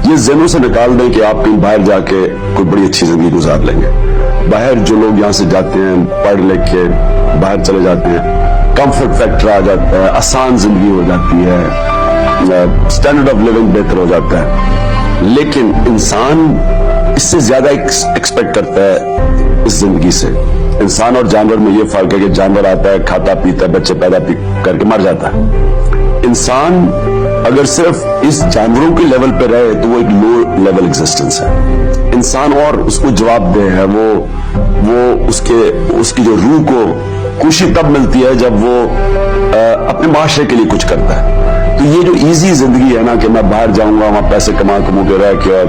یہ ذہنوں سے نکال دیں کہ آپ کہیں باہر جا کے کوئی بڑی اچھی زندگی گزار لیں گے. باہر جو لوگ یہاں سے جاتے ہیں پڑھ لکھ کے باہر چلے جاتے ہیں, کمفرٹ فیکٹر آ جاتا ہے, آسان زندگی ہو جاتی ہے, سٹینڈرڈ آف لیونگ بہتر ہو جاتا ہے. لیکن انسان اس سے زیادہ ایکسپیکٹ کرتا ہے اس زندگی سے. انسان اور جانور میں یہ فرق ہے کہ جانور آتا ہے, کھاتا پیتا ہے, بچے پیدا کر کے مر جاتا ہے. انسان اگر صرف اس جانوروں کے لیول پہ رہے تو وہ ایک لو لیول ایگزسٹنس ہے. انسان اور اس کو جواب دہ ہے, وہ اس کی جو روح کو خوشی تب ملتی ہے جب وہ اپنے معاشرے کے لیے کچھ کرتا ہے. تو یہ جو ایزی زندگی ہے نا کہ میں باہر جاؤں گا, وہاں پیسے کما کے رہ کے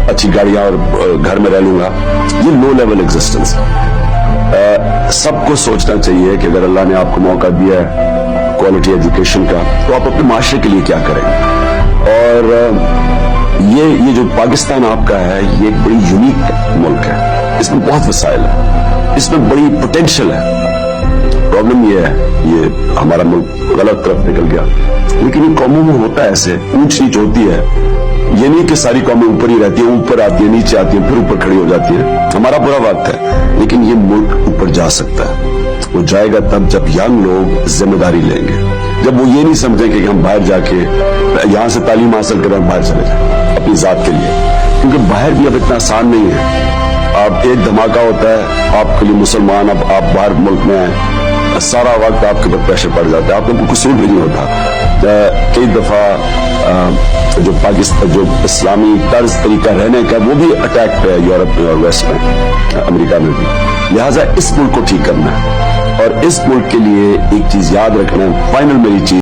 اچھی گاڑیاں اور گھر میں رہ لوں گا, یہ لو لیول ایگزسٹنس ہے. سب کو سوچنا چاہیے کہ اگر اللہ نے آپ کو موقع دیا ہے کوالٹی ایجوکیشن کا تو آپ اپنے معاشرے کے لیے کیا کریں. اور یہ جو پاکستان آپ کا ہے یہ ایک بڑی یونیک ملک ہے, اس میں بہت وسائل ہے, اس میں بڑی پوٹینشل ہے. پرابلم یہ ہے یہ ہمارا ملک غلط طرف نکل گیا. لیکن یہ قوموں میں ہوتا ہے ایسے, اونچ نیچ ہوتی ہے. یہ نہیں کہ ساری قومیں اوپر ہی رہتی ہیں, اوپر آتی ہیں نیچے آتی ہیں پھر اوپر کھڑی ہو جاتی ہیں. ہمارا برا وقت ہے لیکن یہ ملک اوپر جا سکتا ہے. وہ جائے گا تب جب ینگ لوگ ذمہ داری لیں گے, جب وہ یہ نہیں سمجھیں کہ ہم باہر جا کے یہاں سے تعلیم حاصل کریں باہر چلے جائیں اپنی ذات کے لیے. کیونکہ باہر بھی اب اتنا آسان نہیں ہے. آپ ایک دھماکہ ہوتا ہے آپ کے لیے مسلمان, اب آپ باہر ملک میں ہیں, سارا وقت آپ کے اوپر پریشر پڑ جاتا ہے, آپ کو کوئی قصور بھی نہیں ہوتا. کئی دفعہ جو پاکستان جو اسلامی طرز طریقہ رہنے کا وہ بھی اٹیک پہ ہے یورپ میں اور ویسٹ میں, امریکہ میں بھی. لہٰذا اس ملک کو ٹھیک کرنا ہے, اور اس ملک کے لیے ایک چیز یاد رکھنا ہے, فائنل میری چیز